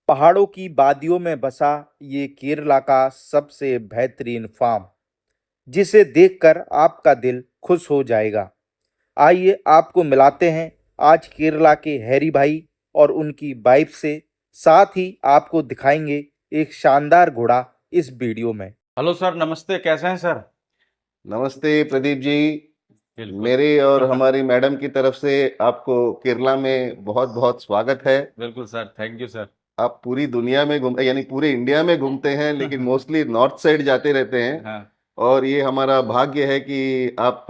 पहाड़ों की वादियों में बसा ये केरला का सबसे बेहतरीन फार्म, जिसे देखकर आपका दिल खुश हो जाएगा। आइए आपको मिलाते हैं आज केरला के हैरी भाई और उनकी वाइफ से। साथ ही आपको दिखाएंगे एक शानदार घोड़ा इस वीडियो में। हेलो सर, नमस्ते। कैसे हैं सर? नमस्ते प्रदीप जी। बिल्कुल। मेरे और हमारी मैडम की तरफ से आपको केरला में बहुत बहुत स्वागत है। बिल्कुल सर, थैंक यू सर। आप पूरी दुनिया में घूम यानी पूरे इंडिया में घूमते हैं, लेकिन मोस्टली नॉर्थ साइड जाते रहते हैं। हाँ। और ये हमारा भाग्य है कि आप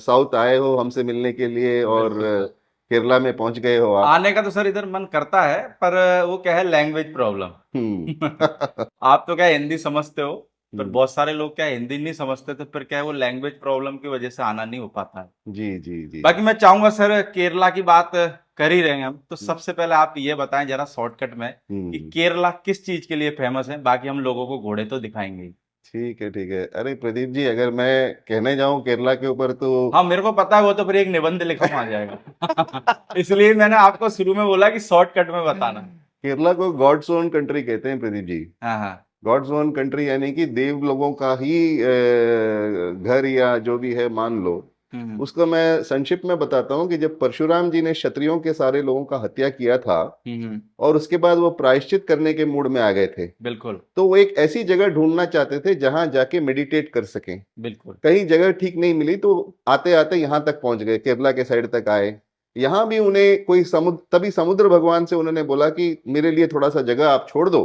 साउथ आए हो हमसे मिलने के लिए, और बिल्कुल सर। केरला में पहुंच गए हो आप। आने का तो सर इधर मन करता है, पर वो क्या है, लैंग्वेज हम्म। प्रॉब्लम। आप तो क्या है, हिंदी समझते हो, पर हम्म, बहुत सारे लोग क्या है, हिंदी नहीं समझते, तो फिर क्या है, वो लैंग्वेज प्रॉब्लम की वजह से आना नहीं हो पाता है। जी जी जी। बाकी मैं चाहूंगा सर, केरला की बात कर ही रहे हैं हम, तो सबसे पहले आप ये बताएं जरा शॉर्टकट में कि हम्म। केरला किस चीज के लिए फेमस है। बाकी हम लोगों को घोड़े तो दिखाएंगे ही। ठीक है ठीक है। अरे प्रदीप जी, अगर मैं कहने जाऊं केरला के ऊपर तो हाँ, मेरे को पता है, वो तो फिर एक निबंध लिखा आ जाएगा। इसलिए मैंने आपको शुरू में बोला कि शॉर्टकट में बताना। केरला को गॉड्स ओन कंट्री कहते हैं प्रदीप जी। हाँ हाँ। गॉड्स ओन कंट्री यानी कि देव लोगों का ही घर या जो भी है मान लो। हम्म उसको मैं संक्षिप्त में बताता हूँ कि जब परशुराम जी ने क्षत्रियों के सारे लोगों का हत्या किया था, हम्म। और उसके बाद वो प्रायश्चित करने के मूड में आ गए थे, बिल्कुल तो वो एक ऐसी जगह ढूंढना चाहते थे जहां जाके मेडिटेट कर सकें। बिल्कुल। कहीं जगह ठीक नहीं मिली तो आते आते यहाँ तक पहुंच गए, केरला के साइड तक आए। यहाँ भी उन्हें कोई समुद्र, तभी समुद्र भगवान से उन्होंने बोला कि मेरे लिए थोड़ा सा जगह आप छोड़ दो।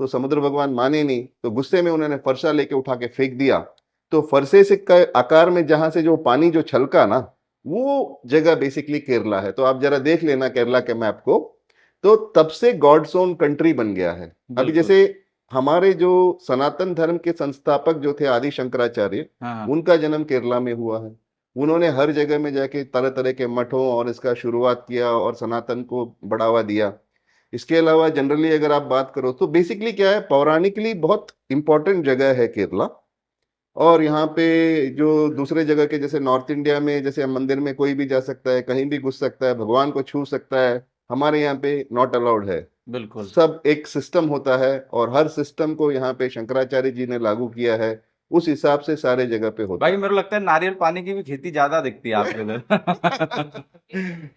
तो समुद्र भगवान माने नहीं, तो गुस्से में उन्होंने फरसा लेके उठा के फेंक दिया। तो फरसे से का आकार में जहां से जो पानी जो छलका ना, वो जगह बेसिकली केरला है। तो आप जरा देख लेना केरला के मैप को। तो तब से गॉड्स ओन कंट्री बन गया है। अभी बिल्कुल। जैसे हमारे जो सनातन धर्म के संस्थापक जो थे आदि शंकराचार्य, हाँ हाँ। उनका जन्म केरला में हुआ है। उन्होंने हर जगह में जाके तरह तरह के मठों और इसका शुरुआत किया और सनातन को बढ़ावा दिया। इसके अलावा जनरली अगर आप बात करो तो बेसिकली क्या है, पौराणिकली बहुत इंपॉर्टेंट जगह है केरला। और यहाँ पे जो दूसरे जगह के जैसे नॉर्थ इंडिया में, जैसे मंदिर में कोई भी जा सकता है, कहीं भी घुस सकता है, भगवान को छू सकता है, हमारे यहाँ पे नॉट अलाउड है। बिल्कुल। सब एक सिस्टम होता है, और हर सिस्टम को यहाँ पे शंकराचार्य जी ने लागू किया है। उस हिसाब से सारे जगह पे भाई, होता मेरे को लगता है नारियल पानी की भी खेती ज्यादा दिखती है आपके उधर। है।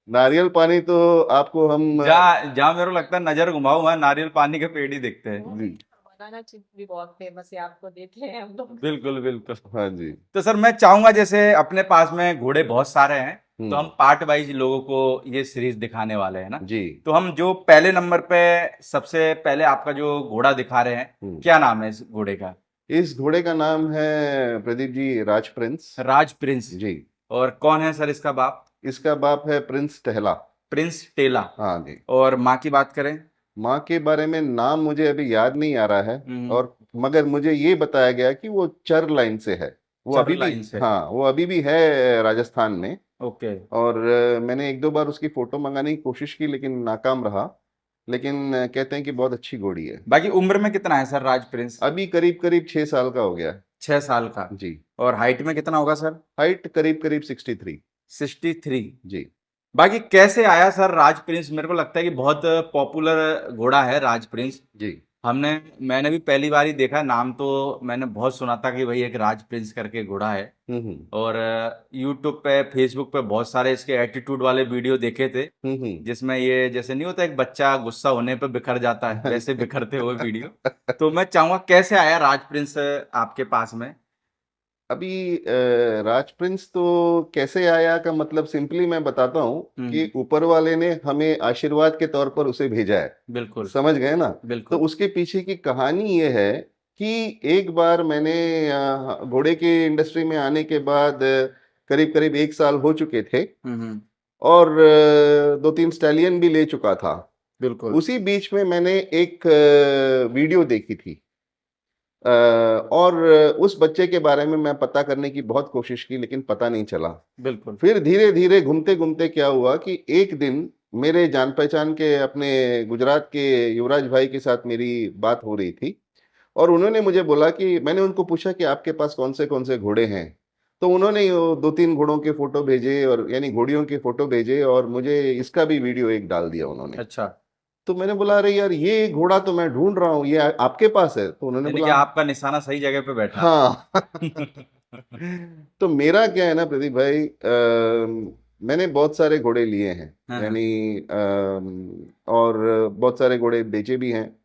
नारियल पानी तो आपको हम जहाँ जहाँ मेरे को लगता है नजर घुमाऊं, वहाँ नारियल पानी के पेड़ ही दिखते हैं। जी। बनाना चिप्स भी बहुत फेमस है, आपको देख ले हम लोग। बिल्कुल बिल्कुल। हाँ जी। तो सर, मैं चाहूंगा जैसे अपने पास में घोड़े बहुत सारे हैं, तो हम हम्म। पार्ट वाइज लोगों को ये सीरीज दिखाने वाले हैं ना। जी। तो हम जो पहले नंबर पे, सबसे पहले आपका जो घोड़ा दिखा रहे हैं, हम्म। क्या नाम है इस घोड़े का? इस घोड़े का नाम है प्रदीप जी राज प्रिंस। राज प्रिंस। जी। और कौन है सर इसका बाप? इसका बाप है प्रिंस टहला। प्रिंस टेला। हाँ जी। और माँ की बात करें? माँ के बारे में नाम मुझे अभी याद नहीं आ रहा है। हम्म। और मगर मुझे ये बताया गया कि वो चर लाइन से है। वो चर अभी भी, लाइन से। हाँ वो अभी भी है राजस्थान में। ओके। और मैंने एक दो बार उसकी फोटो मंगाने की कोशिश की लेकिन नाकाम रहा। लेकिन कहते हैं कि बहुत अच्छी घोड़ी है। बाकी उम्र में कितना है सर राज प्रिंस? अभी करीब करीब 6 साल का हो गया है। 6 साल का। जी। और हाइट में कितना होगा सर? हाइट करीब करीब 63। 63। जी। बाकी कैसे आया सर राज प्रिंस? मेरे को लगता है कि बहुत पॉपुलर घोड़ा है राज प्रिंस। जी। हमने मैंने भी पहली बार ही देखा नाम, तो मैंने बहुत सुना था कि भाई एक राज प्रिंस करके घोड़ा है। हम्म। और यूट्यूब पे, फेसबुक पे बहुत सारे इसके एटीट्यूड वाले वीडियो देखे थे, हम्म। जिसमें ये जैसे नहीं होता, एक बच्चा गुस्सा होने पे बिखर जाता है, वैसे बिखरते हुए वीडियो। तो मैं चाहूंगा कैसे आया राज प्रिंस आपके पास में? अभी राज प्रिंस तो कैसे आया का मतलब सिंपली मैं बताता हूँ कि हम्म। ऊपर वाले ने हमें आशीर्वाद के तौर पर उसे भेजा है। बिल्कुल समझ गए ना। तो बिल्कुल। उसके पीछे की कहानी ये है कि एक बार मैंने घोड़े की इंडस्ट्री में आने के बाद करीब करीब 1 साल हो चुके थे। हम्म। और दो तीन स्टैलियन भी ले चुका था। बिल्कुल उसी बीच में मैंने एक वीडियो देखी थी। और उस बच्चे के बारे में मैं पता करने की बहुत कोशिश की लेकिन पता नहीं चला। बिल्कुल। फिर धीरे धीरे घूमते घूमते क्या हुआ कि एक दिन मेरे जान पहचान के अपने गुजरात के युवराज भाई के साथ मेरी बात हो रही थी। और उन्होंने मुझे बोला कि मैंने उनको पूछा कि आपके पास कौन से घोड़े हैं। तो उन्होंने वो दो तीन घोड़ों के फोटो भेजे, और यानी घोड़ियों के फोटो भेजे, और मुझे इसका भी वीडियो एक डाल दिया उन्होंने। अच्छा। तो मैंने बोला अरे यार ये घोड़ा तो मैं ढूंढ रहा हूँ, ये आपके पास है? तो उन्होंने यानी कि बोला आपका निशाना सही जगह पे बैठा। हाँ। तो मेरा क्या है ना प्रदीप भाई, मैंने बहुत सारे घोड़े लिए हैं, हाँ हाँ, यानी और बहुत सारे घोड़े बेचे भी हैं।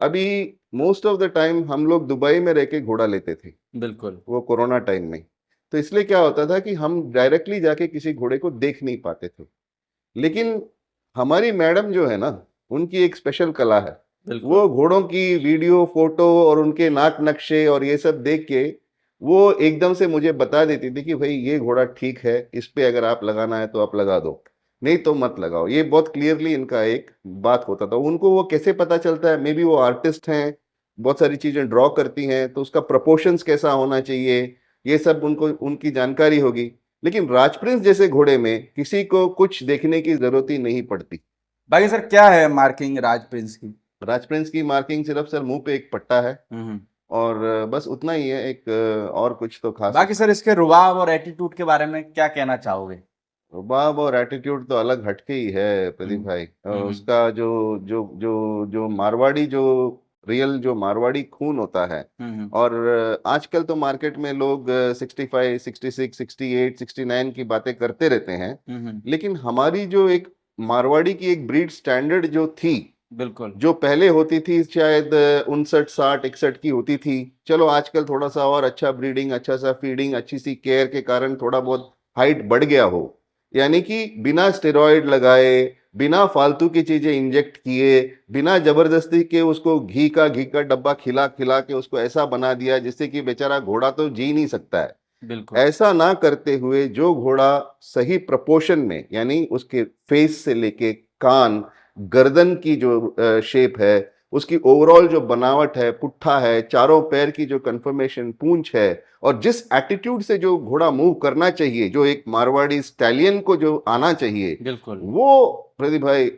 अभी मोस्ट ऑफ द टाइम हम लोग दुबई में रह के घोड़ा लेते थे, बिल्कुल वो कोरोना टाइम में। तो इसलिए क्या होता था कि हम डायरेक्टली जाके किसी घोड़े को देख नहीं पाते थे। लेकिन हमारी मैडम जो है ना, उनकी एक स्पेशल कला है। बिल्कुल। वो घोड़ों की वीडियो, फोटो और उनके नाक नक्शे और ये सब देख के वो एकदम से मुझे बता देती थी कि भाई ये घोड़ा ठीक है, इस पे अगर आप लगाना है तो आप लगा दो, नहीं तो मत लगाओ। ये बहुत क्लियरली इनका एक बात होता था। उनको वो कैसे पता चलता है, मे बी वो आर्टिस्ट हैं, बहुत सारी चीजें ड्रॉ करती हैं, तो उसका प्रोपोर्शंस कैसा होना चाहिए, ये सब उनको उनकी जानकारी होगी। लेकिन राजप्रिंस जैसे घोड़े में किसी को कुछ देखने की जरूरत ही नहीं पड़ती। बाकी सर क्या है मार्किंग राज प्रिंस की? राजप्रिंस की मार्किंग सिर्फ सर मुंह पे एक पट्टा है, हम्म। और बस उतना ही है। एक और कुछ तो खास बाकी सर इसके रुबाब और एटीट्यूड के बारे में क्या कहना चाहोगे? रुबाब और एटीट्यूड तो अलग हटके ही है प्रदीप हम्म भाई। हम्म उसका जो जो जो जो मारवाड़ी, जो रियल जो मारवाड़ी खून होता है। हम्म और आजकल तो मार्केट में लोग 65, 66, 68, 69 की बातें करते रहते हैं। हम्म, लेकिन हमारी जो एक मारवाड़ी की एक ब्रीड स्टैंडर्ड जो थी, बिल्कुल जो पहले होती थी, शायद 59, 60, 61 की होती थी। चलो आजकल थोड़ा सा और अच्छा ब्रीडिंग, अच्छा सा फीडिंग, अच्छी सी केयर के कारण थोड़ा बहुत हाइट बढ़ गया हो। यानी कि बिना स्टेरॉइड लगाए, बिना फालतू की चीजें इंजेक्ट किए, बिना जबरदस्ती के उसको घी का डब्बा खिला खिला के उसको ऐसा बना दिया जिससे कि बेचारा घोड़ा तो जी नहीं सकता है। बिल्कुल ऐसा ना करते हुए जो घोड़ा सही प्रपोर्शन में, यानी उसके फेस से लेके कान, गर्दन की जो शेप है, उसकी ओवरऑल जो बनावट है, पुट्ठा है, चारों पैर की जो कंफर्मेशन, पूंछ है, और जिस एटीट्यूड से जो घोड़ा मूव करना चाहिए, जो एक मारवाड़ी स्टैलियन को जो आना चाहिए, बिल्कुल। वो प्रदीप भाई,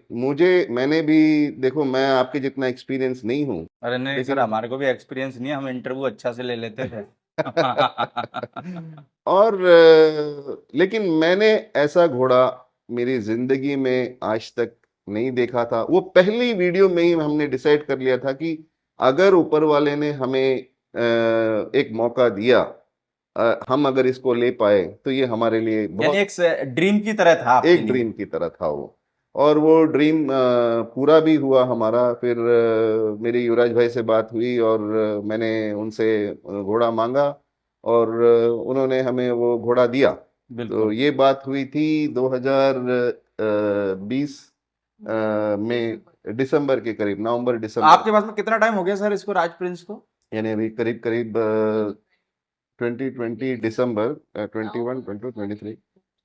मैंने भी, देखो मैं आपके जितना एक्सपीरियंस नहीं हूं, अरे नहीं सर, लेकिन हमारे को भी एक्सपीरियंस नहीं है, हम इंटरव्यू अच्छा से ले लेते थे। और लेकिन मैंने ऐसा घोड़ा मेरी जिंदगी में आज तक नहीं देखा था। वो पहली वीडियो में ही हमने डिसाइड कर लिया था कि अगर ऊपर वाले ने हमें एक मौका दिया, हम अगर इसको ले पाए तो ये हमारे लिए यानी बहुत एक ड्रीम की तरह था आपके एक लिए। ड्रीम की तरह था वो। और वो ड्रीम पूरा भी हुआ हमारा। फिर मेरी युवराज भाई से बात हुई और मैंने उनसे घोड़ा मांगा, और उन्होंने हमें वो घोड़ा दिया। तो बिल्कुल। ये बात हुई थी 2020 में, दिसंबर के करीब, नवंबर दिसंबर, आपके पास में कितना टाइम हो गया सर इसको, राज प्रिंस को? यानी अभी करीब करीब 2020 दिसंबर, 21, 22, 23,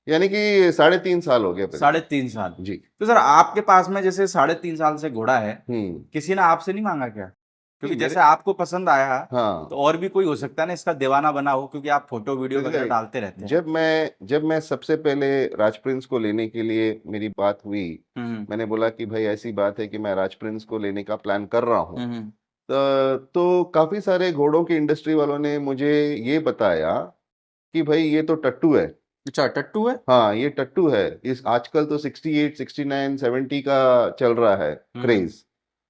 यानी कि 3.5 साल हो गया करीब। 3.5 साल। जी। तो सर आपके पास में जैसे 3.5 साल से घोड़ा है, हम्म। किसी ने आपसे नहीं मांगा क्या? नहीं क्योंकि मेरे, जैसे आपको पसंद आया, तो हाँ और भी कोई हो सकता है ना इसका दीवाना बना हो, क्योंकि आप फोटो वीडियो प्रदीप वगैरह भाई, डालते रहते हैं। जब मैं सबसे पहले राज प्रिंस को लेने के लिए मेरी बात हुई, हम्म मैंने बोला कि भाई ऐसी बात है कि मैं राज प्रिंस को लेने का प्लान कर रहा हूँ। हम्म। तो काफी सारे घोड़ों की इंडस्ट्री वालों ने मुझे ये बताया कि भाई ये तो टट्टू है। अच्छा, टट्टू है। हाँ ये टट्टू है। इस आजकल तो 68, 69, 70 का चल रहा है हम्म क्रेज।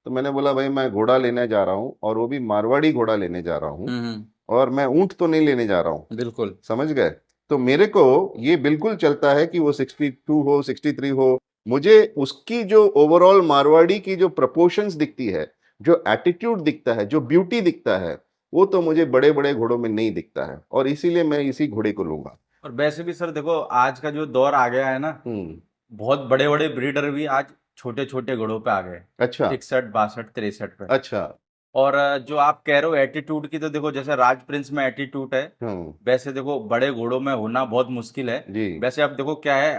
तो मैंने बोला भाई मैं घोड़ा लेने जा रहा हूँ, और वो भी मारवाड़ी घोड़ा लेने जा रहा हूँ, हम्म, और मैं ऊंट तो नहीं लेने जा रहा हूँ। बिल्कुल। समझ गए? तो मेरे को ये बिल्कुल चलता है कि वो 62 हो, 63 हो, मुझे उसकी जो ओवरऑल मारवाड़ी की जो प्रपोर्शंस दिखती है, जो एटीट्यूड दिखता है, जो ब्यूटी दिखता है, वो तो मुझे बड़े बड़े घोड़ों में नहीं दिखता है, और इसीलिए मैं इसी घोड़े को लूंगा। और वैसे भी सर देखो, आज का जो दौर आ गया है ना, हम्म। बहुत बड़े बड़े ब्रीडर भी आज छोटे छोटे घोड़ों पे आ गए। अच्छा। 61, 62, 63 पे। अच्छा। और जो आप कह रहे हो एटीट्यूड की, तो देखो जैसे राज प्रिंस में एटीट्यूड है, हम्म। वैसे देखो बड़े घोड़ों में होना बहुत मुश्किल है। जी। वैसे अब देखो क्या है,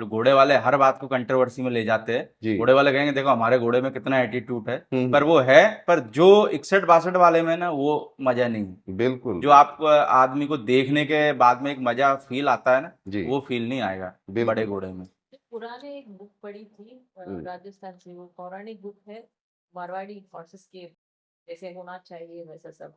घोड़े वाले हर बात को कंट्रोवर्सी में ले जाते हैं। जी। घोड़े वाले कहेंगे देखो हमारे घोड़े में कितना एटीट्यूड है, पर हम्म। वो है। पर जो 61, 62 वाले में ना, वो मजा नहीं। बिल्कुल। जो आप आदमी को देखने के बाद में एक मजा फील आता है ना, जी। वो फील नहीं आएगा बड़े बिल्कुल। घोड़े में। पुराने एक बुक पढ़ी थी हम्म। राजस्थान से, वो पौराणिक बुक है, मारवाड़ी हॉर्सेस के जैसे होना चाहिए वैसा सब।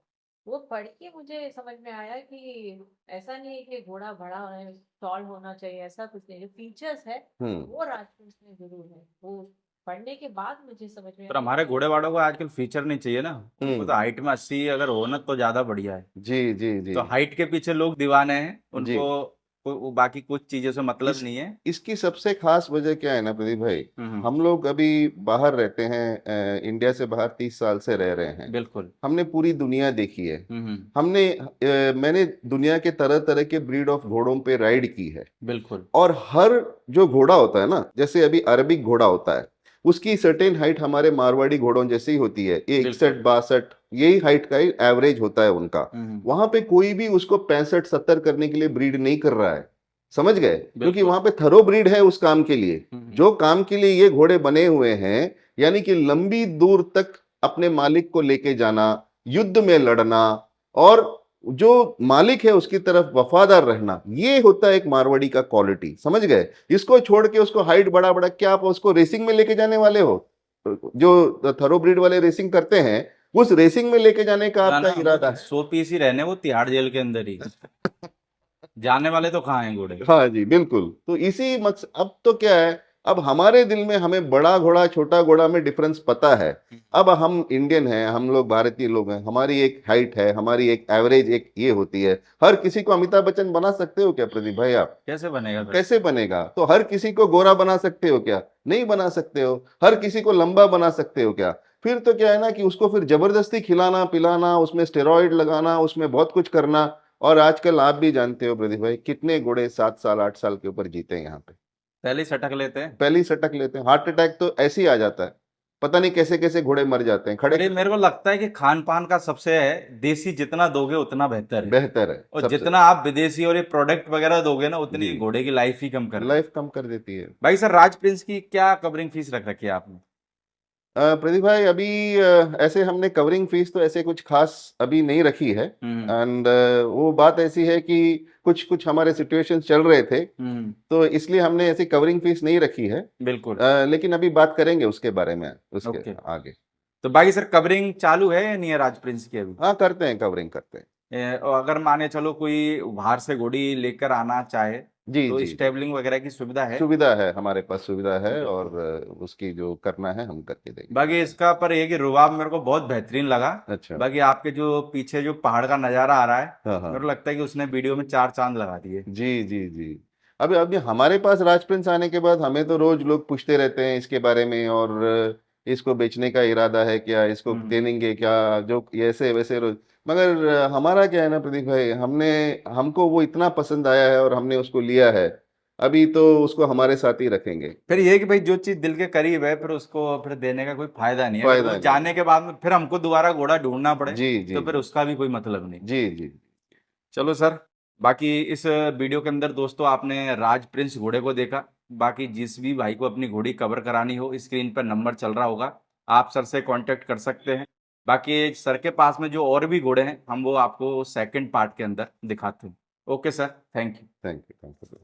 वो पढ़ के मुझे समझ में आया कि ऐसा नहीं है कि घोड़ा बड़ा है, टॉल होना चाहिए, ऐसा कुछ नहीं। जो फीचर्स है हम्म। वो राजपूत में जरूर है। वो पढ़ने के बाद मुझे समझ में पर आया हमारे कि घोड़े वालों को आजकल फीचर नहीं चाहिए ना, उनको तो हाइट में 80 अगर हो ना तो ज्यादा बढ़िया है। जी जी जी तो हाइट के पीछे लोग दीवाने हैं, जी उनको वो बाकी कुछ चीजों से मतलब इस नहीं है। इसकी सबसे खास वजह क्या है ना प्रदीप भाई, हम्म, हम लोग अभी बाहर रहते हैं, इंडिया से बाहर 30 साल से रह रहे हैं। बिल्कुल। हमने पूरी दुनिया देखी है। हम्म, मैंने दुनिया के तरह तरह के ब्रीड ऑफ घोड़ों पे राइड की है। बिल्कुल। और हर जो घोड़ा होता है ना, जैसे अभी अरबिक घोड़ा होता है, उसकी सर्टेन हाइट हमारे मारवाड़ी घोड़ों जैसी ही होती है, ये 61 बिल्कुल। 62 यही हाइट का एवरेज होता है उनका। हम्म, वहां पे कोई भी उसको 65 70 करने के लिए ब्रीड नहीं कर रहा है, समझ गए, क्योंकि बिल्कुल। वहां पे थरो ब्रीड है उस काम के लिए। हम्म, जो काम के लिए ये घोड़े बने हुए हैं, यानी कि लंबी दूर तक अपने मालिक को लेके जाना, युद्ध में लड़ना, और जो मालिक है उसकी तरफ वफादार रहना, ये होता है एक मारवाड़ी का क्वालिटी, समझ गए। इसको छोड़ के उसको हाइट बड़ा बड़ा, क्या आप उसको रेसिंग में लेके जाने वाले हो? जो थरो ब्रीड वाले रेसिंग करते हैं, उस रेसिंग में लेके जाने का ना आपका ना, इरादा वो 100 पीस ही रहने, वो तिहाड़ जेल के अंदर ही है? जाने वाले तो कहाँ हैं घोड़े। हाँ जी बिल्कुल। तो इसी मकसद, अब तो क्या है, अब हमारे दिल में हमें बड़ा घोड़ा छोटा घोड़ा में डिफरेंस पता है। अब हम इंडियन हैं, हम लोग भारतीय लोग हैं, हमारी एक हाइट है, हमारी एक एवरेज एक ये होती है। हर किसी को अमिताभ बच्चन बना सकते हो क्या प्रदीप भाई आप? कैसे बनेगा फिर? कैसे बनेगा? तो हर किसी को गोरा बना सकते हो क्या? नहीं बना सकते हो। हर किसी को लंबा बना सकते हो क्या? फिर तो क्या है ना कि उसको फिर जबरदस्ती खिलाना पिलाना, उसमें स्टेरॉइड लगाना, उसमें बहुत कुछ करना। और आजकल आप भी जानते हो प्रदीप भाई, कितने घोड़े 7 साल 8 साल के ऊपर जीते हैं यहाँ पे। पहले ही सटक लेते हैं। पहले ही सटक लेते हैं, हार्ट अटैक तो ऐसे ही आ जाता है। पता नहीं कैसे कैसे घोड़े मर जाते हैं खड़े और ये खड़े। मेरे को लगता है कि खान पान का सबसे है, देसी जितना दोगे उतना बेहतर है। बेहतर है और सबसे। जितना आप विदेशी और ये प्रोडक्ट वगैरह दोगे ना, जी, उतनी घोड़े की लाइफ ही कम कर रहे हैं। लाइफ कम कर देती है। भाई सर, राज प्रिंस की क्या कवरिंग फीस रख रखी है आपने? प्रदीप भाई अभी ऐसे हमने कवरिंग फीस तो ऐसे कुछ खास अभी नहीं रखी है। हम्म, एंड वो बात ऐसी है कि कुछ कुछ हमारे सिचुएशंस चल रहे थे, हम्म, तो इसलिए हमने ऐसी कवरिंग फीस नहीं रखी है। बिल्कुल। लेकिन अभी बात करेंगे उसके बारे में उसके ओके। आगे। तो बाकी सर, कवरिंग चालू है या नहीं है राज प्रिंस की अभी? हाँ करते हैं, कवरिंग करते हैं। और अगर माने चलो कोई बाहर से घोड़ी लेकर आना चाहे, जी तो जी जी, स्टेबलिंग वगैरह की सुविधा है? सुविधा है, हमारे पास सुविधा है, और बिल्कुल। उसकी जो करना है हम करके देंगे। बाकी इसका पर एक ही रुबाब मेरे को बहुत बेहतरीन लगा। अच्छा। बाकी आपके जो पीछे जो पहाड़ का नजारा आ रहा है, हाँ हाँ। मेरे को लगता है कि उसने वीडियो में 4 चांद लगा दिए। जी जी जी। अभी अभी हमारे पास राज प्रिंस आने के बाद हमें तो रोज लोग पूछते रहते हैं इसके बारे में, और इसको बेचने का इरादा है क्या, इसको हम्म। दे देंगे क्या, जो ऐसे वैसे रोज। मगर हमारा क्या है ना प्रदीप भाई, हमको वो इतना पसंद आया है और हमने उसको लिया है। अभी तो उसको हमारे साथ ही रखेंगे। फिर ये कि भाई जो चीज दिल के करीब है, फिर उसको फिर देने का कोई फायदा नहीं है। अगर वो फायदा नहीं है। जाने के बाद में फिर हमको दोबारा घोड़ा ढूंढना पड़े, जी जी तो फिर जी उसका भी कोई मतलब नहीं। जी जी। चलो सर, बाकी इस वीडियो के अंदर दोस्तों आपने राज प्रिंस घोड़े को देखा। बाकी जिस भी भाई को अपनी घोड़ी कवर करानी हो, स्क्रीन पर नंबर चल रहा होगा, आप सर से कांटेक्ट कर सकते हैं। बाकी सर के पास में जो और भी घोड़े हैं, हम वो आपको सेकंड पार्ट के अंदर दिखाते हैं। Okay sir, thank you. Thank you, thank you.